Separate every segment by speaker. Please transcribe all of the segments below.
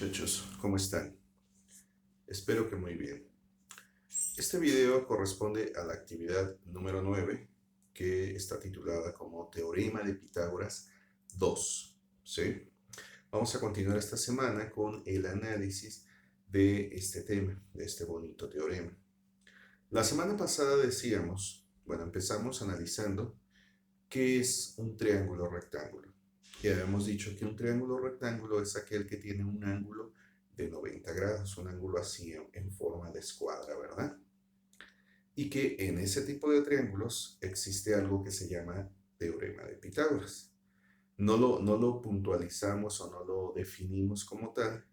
Speaker 1: muchachos? ¿Cómo están? Espero que muy bien. Este video corresponde a la actividad número 9, que está titulada como Teorema de Pitágoras 2. ¿Sí? Vamos a continuar esta semana con el análisis de este tema, de este bonito teorema. La semana pasada empezamos analizando qué es un triángulo rectángulo. Y habíamos dicho que un triángulo rectángulo es aquel que tiene un ángulo de 90 grados, un ángulo así en forma de escuadra, ¿verdad? Y que en ese tipo de triángulos existe algo que se llama teorema de Pitágoras. No lo puntualizamos o no lo definimos como tal,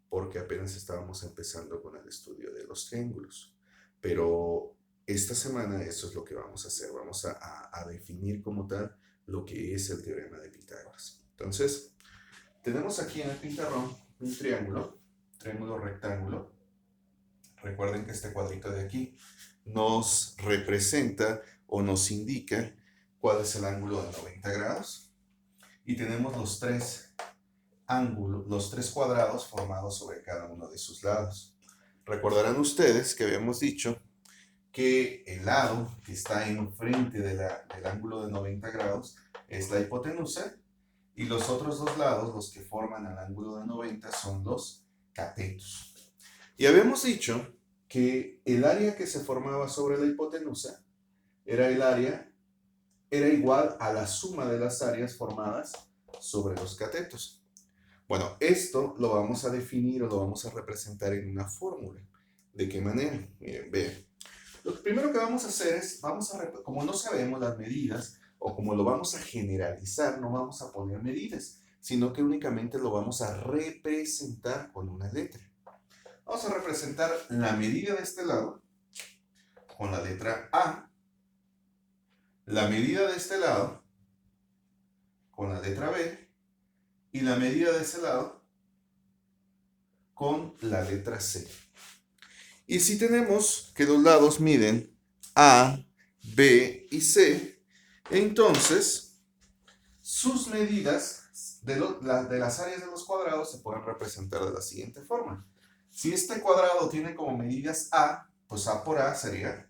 Speaker 1: porque apenas estábamos empezando con el estudio de los triángulos. Pero esta semana eso es lo que vamos a hacer. Vamos a definir como tal lo que es el teorema de Pitágoras. Entonces, tenemos aquí en el pizarrón un triángulo rectángulo. Recuerden que este cuadrito de aquí nos representa o nos indica cuál es el ángulo de 90 grados. Y tenemos los tres cuadrados formados sobre cada uno de sus lados. Recordarán ustedes que habíamos dicho que el lado que está enfrente del ángulo de 90 grados es la hipotenusa y los otros dos lados, los que forman el ángulo de 90, son los catetos. Y habíamos dicho que el área que se formaba sobre la hipotenusa era igual a la suma de las áreas formadas sobre los catetos. Bueno, esto lo vamos a definir o lo vamos a representar en una fórmula. ¿De qué manera? Miren, vean. Lo primero que vamos a hacer es, como no sabemos las medidas, o como lo vamos a generalizar, no vamos a poner medidas, sino que únicamente lo vamos a representar con una letra. Vamos a representar la medida de este lado con la letra A, la medida de este lado con la letra B y la medida de ese lado con la letra C. Y si tenemos que los lados miden A, B y C, entonces sus medidas de las áreas de los cuadrados se pueden representar de la siguiente forma. Si este cuadrado tiene como medidas A, pues A por A sería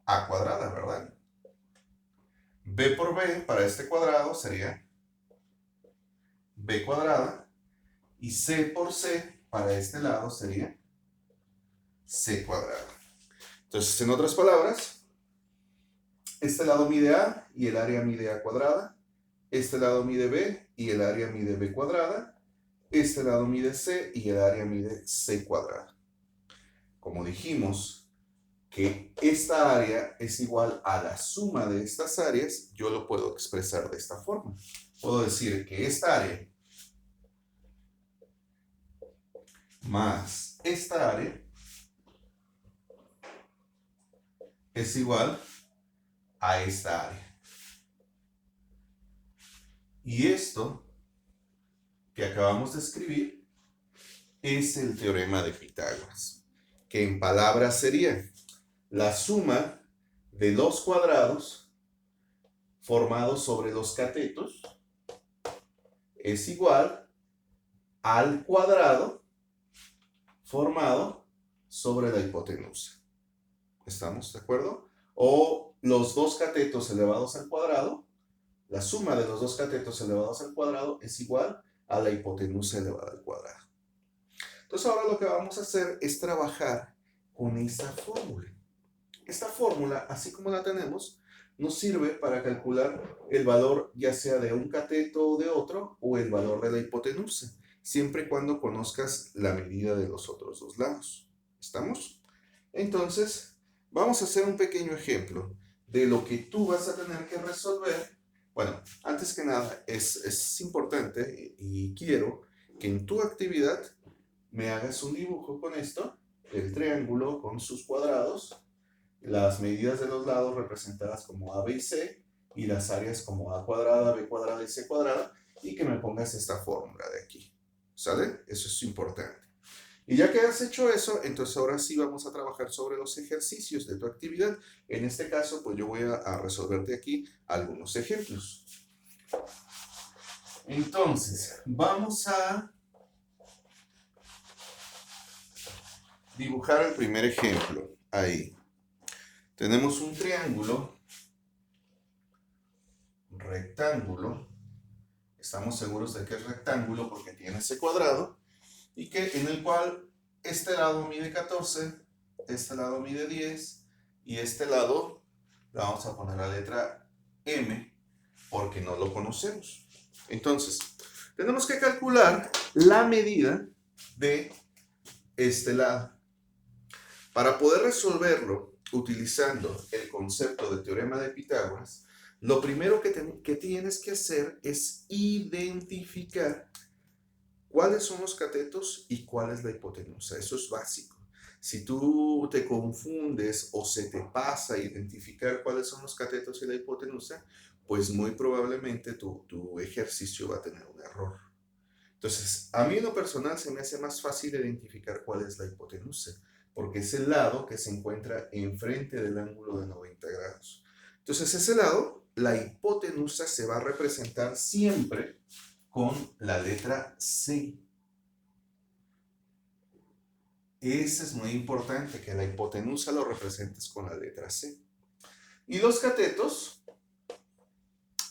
Speaker 1: A cuadrada, ¿verdad? B por B para este cuadrado sería B cuadrada. Y C por C para este lado sería C cuadrada. Entonces, en otras palabras, este lado mide A y el área mide A cuadrada. Este lado mide B y el área mide B cuadrada. Este lado mide C y el área mide C cuadrada. Como dijimos que esta área es igual a la suma de estas áreas, yo lo puedo expresar de esta forma. Puedo decir que esta área más esta área es igual a esta área. Y esto que acabamos de escribir es el teorema de Pitágoras, que en palabras sería la suma de los cuadrados formados sobre los catetos es igual al cuadrado formado sobre la hipotenusa. ¿Estamos de acuerdo? O los dos catetos elevados al cuadrado, la suma de los dos catetos elevados al cuadrado es igual a la hipotenusa elevada al cuadrado. Entonces ahora lo que vamos a hacer es trabajar con esta fórmula. Esta fórmula, así como la tenemos, nos sirve para calcular el valor ya sea de un cateto o de otro, o el valor de la hipotenusa, siempre y cuando conozcas la medida de los otros dos lados. ¿Estamos? Entonces, vamos a hacer un pequeño ejemplo de lo que tú vas a tener que resolver. Bueno, antes que nada, es importante y quiero que en tu actividad me hagas un dibujo con esto, el triángulo con sus cuadrados, las medidas de los lados representadas como A, B y C, y las áreas como A cuadrada, B cuadrada y C cuadrada, y que me pongas esta fórmula de aquí. ¿Sale? Eso es importante. Y ya que has hecho eso, entonces ahora sí vamos a trabajar sobre los ejercicios de tu actividad. En este caso, pues yo voy a resolverte aquí algunos ejemplos. Entonces, vamos a dibujar el primer ejemplo. Ahí. Tenemos un triángulo, rectángulo. Estamos seguros de que es rectángulo porque tiene ese cuadrado. Y que en el cual este lado mide 14, este lado mide 10 y este lado le vamos a poner la letra M porque no lo conocemos. Entonces, tenemos que calcular la medida de este lado. Para poder resolverlo utilizando el concepto de teorema de Pitágoras, lo primero que tienes que hacer es identificar cuáles son los catetos y cuál es la hipotenusa. Eso es básico. Si tú te confundes o se te pasa identificar cuáles son los catetos y la hipotenusa, pues muy probablemente tu ejercicio va a tener un error. Entonces, a mí en lo personal se me hace más fácil identificar cuál es la hipotenusa, porque es el lado que se encuentra enfrente del ángulo de 90 grados. Entonces, ese lado, la hipotenusa se va a representar siempre con la letra C. Ese es muy importante, que la hipotenusa lo representes con la letra C. Y los catetos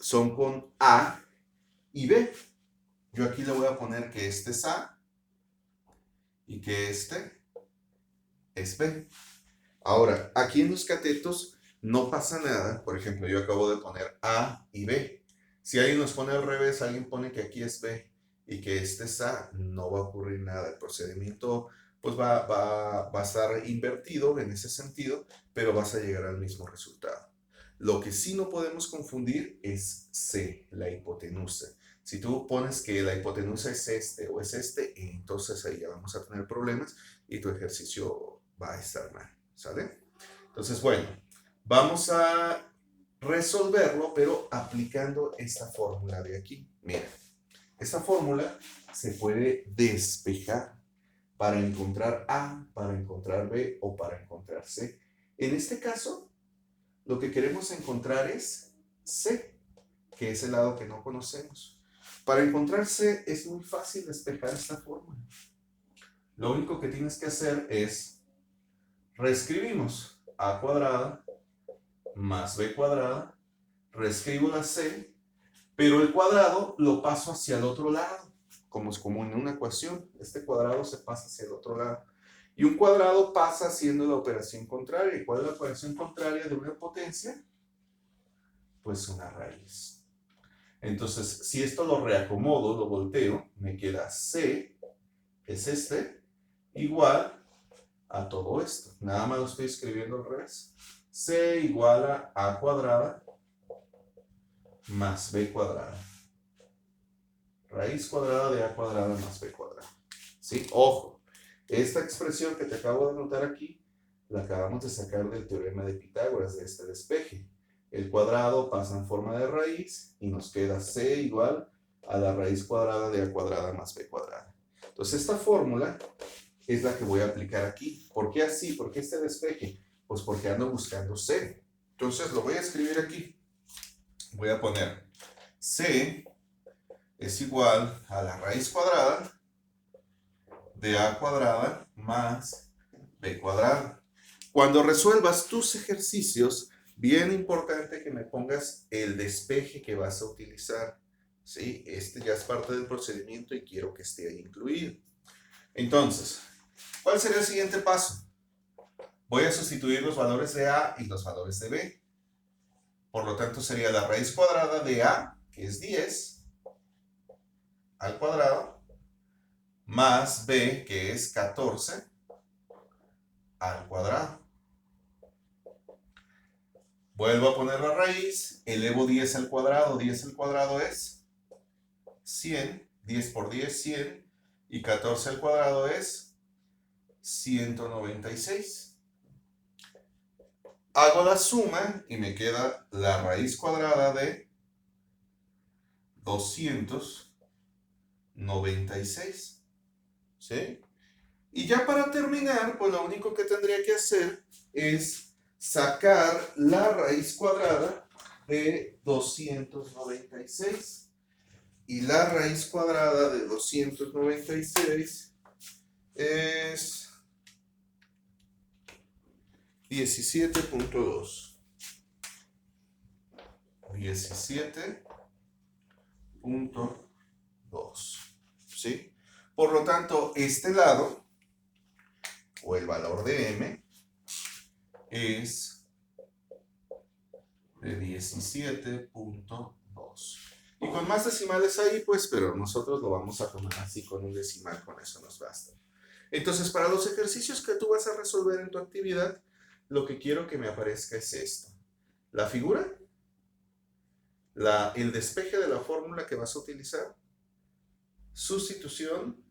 Speaker 1: son con A y B. Yo aquí le voy a poner que este es A y que este es B. Ahora, aquí en los catetos no pasa nada. Por ejemplo, yo acabo de poner A y B. Si alguien nos pone al revés, alguien pone que aquí es B y que este es A, no va a ocurrir nada. El procedimiento pues va a estar invertido en ese sentido, pero vas a llegar al mismo resultado. Lo que sí no podemos confundir es C, la hipotenusa. Si tú pones que la hipotenusa es este o es este, entonces ahí ya vamos a tener problemas y tu ejercicio va a estar mal, ¿sale? Entonces, bueno, vamos a resolverlo, pero aplicando esta fórmula de aquí. Mira, esta fórmula se puede despejar para encontrar A, para encontrar B o para encontrar C. En este caso, lo que queremos encontrar es C, que es el lado que no conocemos. Para encontrar C es muy fácil despejar esta fórmula. Lo único que tienes que hacer es reescribimos A cuadrada más B cuadrada, reescribo la C, pero el cuadrado lo paso hacia el otro lado, como es como en una ecuación. Este cuadrado se pasa hacia el otro lado. Y un cuadrado pasa haciendo la operación contraria. ¿Y cuál es la operación contraria de una potencia? Pues una raíz. Entonces, si esto lo reacomodo, lo volteo, me queda C, que es este, igual a todo esto. Nada más lo estoy escribiendo al revés. C igual a cuadrada más B cuadrada. Raíz cuadrada de A cuadrada más B cuadrada. ¿Sí? Ojo, esta expresión que te acabo de anotar aquí, la acabamos de sacar del teorema de Pitágoras, de este despeje. El cuadrado pasa en forma de raíz y nos queda C igual a la raíz cuadrada de A cuadrada más B cuadrada. Entonces esta fórmula es la que voy a aplicar aquí. ¿Por qué así? ¿Por qué este despeje? Pues porque ando buscando C. Entonces lo voy a escribir aquí. Voy a poner C es igual a la raíz cuadrada de A cuadrada más B cuadrada. Cuando resuelvas tus ejercicios, bien importante que me pongas el despeje que vas a utilizar. ¿Sí? Este ya es parte del procedimiento y quiero que esté ahí incluido. Entonces, ¿cuál sería el siguiente paso? Voy a sustituir los valores de A y los valores de B. Por lo tanto, sería la raíz cuadrada de A, que es 10, al cuadrado, más B, que es 14, al cuadrado. Vuelvo a poner la raíz, elevo 10 al cuadrado. 10 al cuadrado es 100, 10 por 10, 100, y 14 al cuadrado es 196. Hago la suma y me queda la raíz cuadrada de 296. ¿Sí? Y ya para terminar, pues lo único que tendría que hacer es sacar la raíz cuadrada de 296. Y la raíz cuadrada de 296 es 17.2. 17.2. ¿Sí? Por lo tanto, este lado, o el valor de m, es de 17.2. Y con más decimales ahí, pues, pero nosotros lo vamos a tomar así con un decimal, con eso nos basta. Entonces, para los ejercicios que tú vas a resolver en tu actividad, lo que quiero que me aparezca es esto. La figura, el despeje de la fórmula que vas a utilizar, sustitución,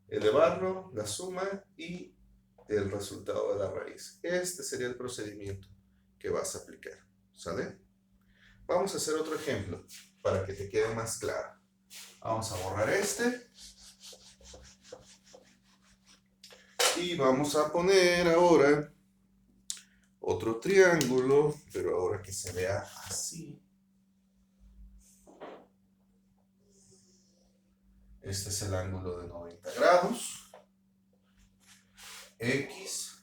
Speaker 1: elevarlo, la suma y el resultado de la raíz. Este sería el procedimiento que vas a aplicar. ¿Sale? Vamos a hacer otro ejemplo para que te quede más claro. Vamos a borrar este. Y vamos a poner ahora otro triángulo, pero ahora que se vea así. Este es el ángulo de 90 grados. X,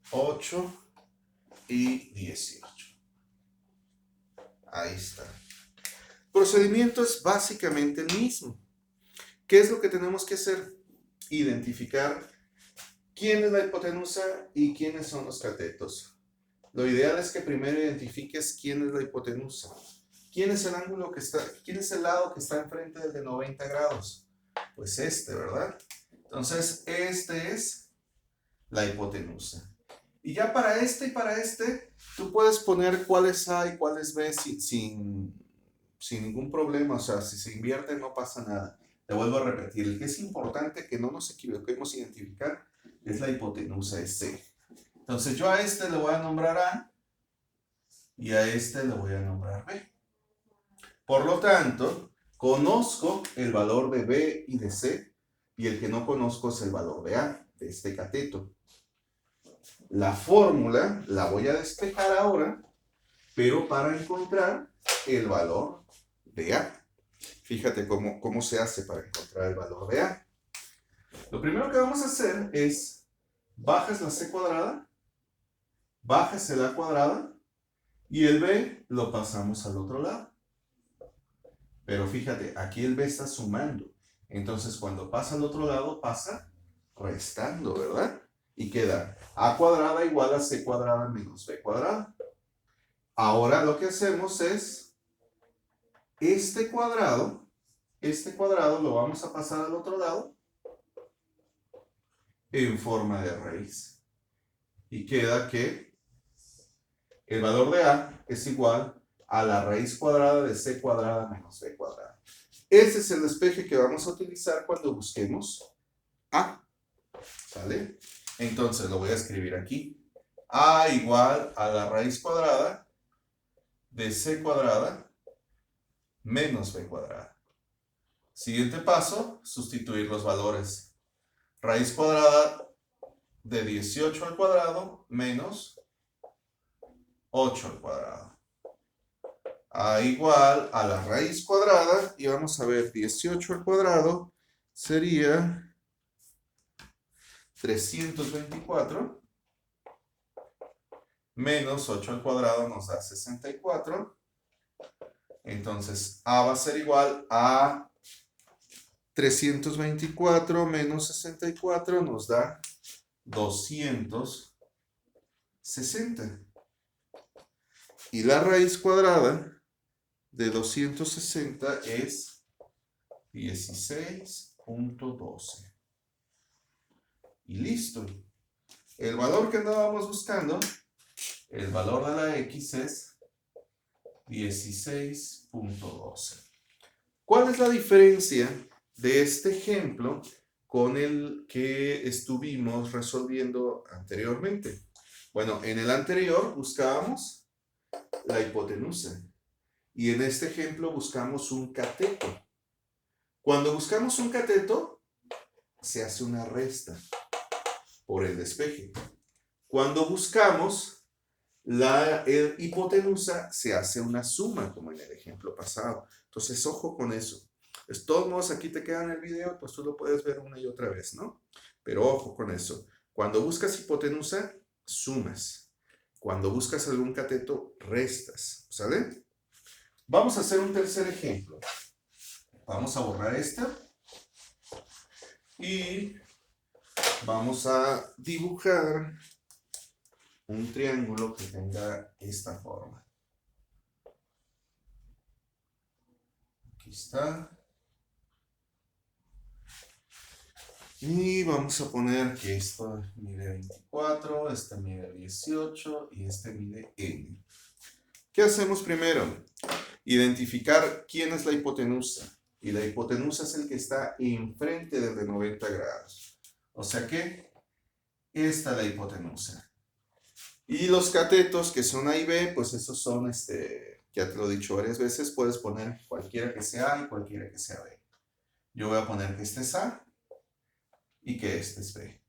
Speaker 1: 8 y 18. Ahí está. El procedimiento es básicamente el mismo. ¿Qué es lo que tenemos que hacer? Identificar quién es la hipotenusa y quiénes son los catetos. Lo ideal es que primero identifiques quién es la hipotenusa. ¿Quién es el ángulo que está, quién es el lado que está enfrente del de 90 grados? Pues este, ¿verdad? Entonces, este es la hipotenusa. Y ya para este y para este, tú puedes poner cuáles A y cuáles B sin ningún problema. O sea, si se invierte no pasa nada. Te vuelvo a repetir, el que es importante que no nos equivoquemos a identificar es la hipotenusa, es C. Entonces yo a este le voy a nombrar A y a este le voy a nombrar B. Por lo tanto, conozco el valor de B y de C, y el que no conozco es el valor de A, de este cateto. La fórmula la voy a despejar ahora, pero para encontrar el valor de A. Fíjate cómo se hace para encontrar el valor de A. Lo primero que vamos a hacer es, bajas la C cuadrada, bajas el A cuadrada, y el B lo pasamos al otro lado. Pero fíjate, aquí el B está sumando. Entonces, cuando pasa al otro lado, pasa restando, ¿verdad? Y queda A cuadrada igual a C cuadrada menos B cuadrada. Ahora lo que hacemos es, este cuadrado lo vamos a pasar al otro lado en forma de raíz. Y queda que el valor de A es igual a la raíz cuadrada de C cuadrada menos B cuadrada. Ese es el despeje que vamos a utilizar cuando busquemos A. ¿Sale? Entonces lo voy a escribir aquí. A igual a la raíz cuadrada de C cuadrada menos B cuadrada. Siguiente paso, sustituir los valores. Raíz cuadrada de 18 al cuadrado menos 8 al cuadrado. A igual a la raíz cuadrada, y vamos a ver, 18 al cuadrado sería 324, menos 8 al cuadrado nos da 64. Entonces, A va a ser igual a 324 menos 64 nos da 260. Y la raíz cuadrada de 260 es 16.12. Y listo. El valor que andábamos buscando, el valor de la X es 16.12. ¿Cuál es la diferencia de este ejemplo con el que estuvimos resolviendo anteriormente? Bueno, en el anterior buscábamos la hipotenusa y en este ejemplo buscamos un cateto. Cuando buscamos un cateto, se hace una resta por el despeje. Cuando buscamos la hipotenusa, se hace una suma, como en el ejemplo pasado. Entonces, ojo con eso. De todos modos, aquí te queda en el video, pues tú lo puedes ver una y otra vez, ¿no? Pero ojo con eso. Cuando buscas hipotenusa, sumas. Cuando buscas algún cateto, restas, ¿sale? Vamos a hacer un tercer ejemplo. Vamos a borrar esta. Y vamos a dibujar un triángulo que tenga esta forma. Aquí está. Y vamos a poner que esto mide 24, este mide 18 y este mide n. ¿Qué hacemos primero? Identificar quién es la hipotenusa. Y la hipotenusa es el que está enfrente del de 90 grados. O sea que esta es la hipotenusa. Y los catetos que son A y B, pues esos son, ya te lo he dicho varias veces, puedes poner cualquiera que sea A y cualquiera que sea B. Yo voy a poner que este es A y que este es B.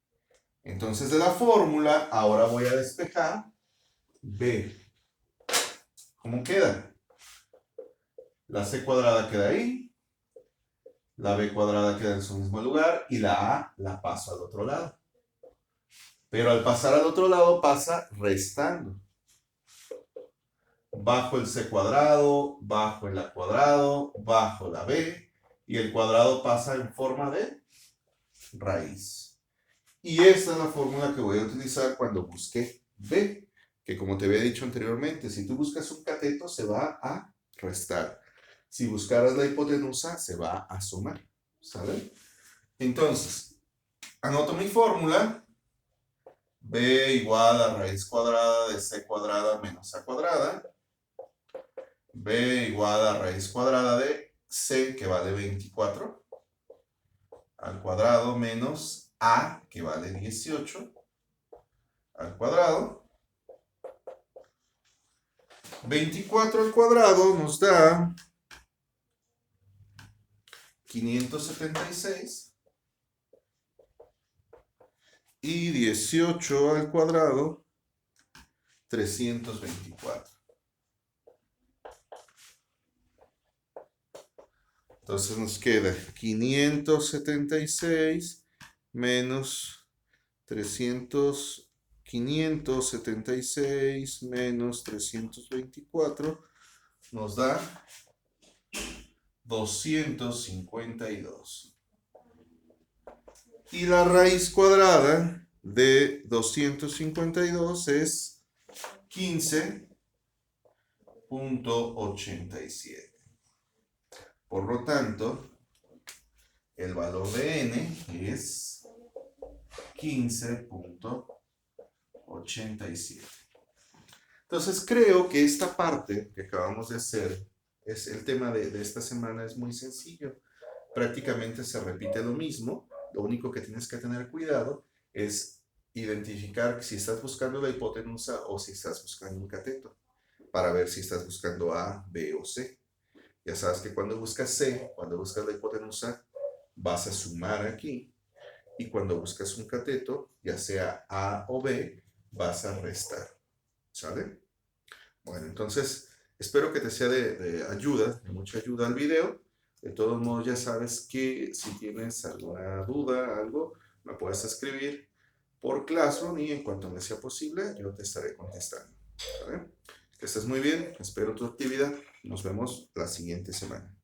Speaker 1: Entonces de la fórmula, ahora voy a despejar B. ¿Cómo queda? La C cuadrada queda ahí. La B cuadrada queda en su mismo lugar y la A la paso al otro lado. Pero al pasar al otro lado pasa restando. Bajo el C cuadrado, bajo el A cuadrado, bajo la B y el cuadrado pasa en forma de raíz. Y esta es la fórmula que voy a utilizar cuando busque B, que como te había dicho anteriormente, si tú buscas un cateto se va a restar. Si buscaras la hipotenusa se va a sumar. ¿Sale? Entonces, anoto mi fórmula. B igual a raíz cuadrada de C cuadrada menos A cuadrada. B igual a raíz cuadrada de C, que vale 24, al cuadrado menos A, que vale 18, al cuadrado. 24 al cuadrado nos da 576 y 18 al cuadrado 324. Entonces nos queda 576 menos 576 menos 324 nos da 252. Y la raíz cuadrada de 252 es 15.87. Por lo tanto, el valor de n es 15.87. Entonces creo que esta parte que acabamos de hacer, es el tema de esta semana, es muy sencillo. Prácticamente se repite lo mismo. Lo único que tienes que tener cuidado es identificar si estás buscando la hipotenusa o si estás buscando un cateto, para ver si estás buscando A, B o C. Ya sabes que cuando buscas C, cuando buscas la hipotenusa, vas a sumar aquí. Y cuando buscas un cateto, ya sea A o B, vas a restar. ¿Sale? Bueno, entonces espero que te sea de ayuda, de mucha ayuda al video. De todos modos, ya sabes que si tienes alguna duda, algo, me puedes escribir por Classroom y en cuanto me sea posible, yo te estaré contestando. ¿Vale? Que estés muy bien, espero tu actividad. Nos vemos la siguiente semana.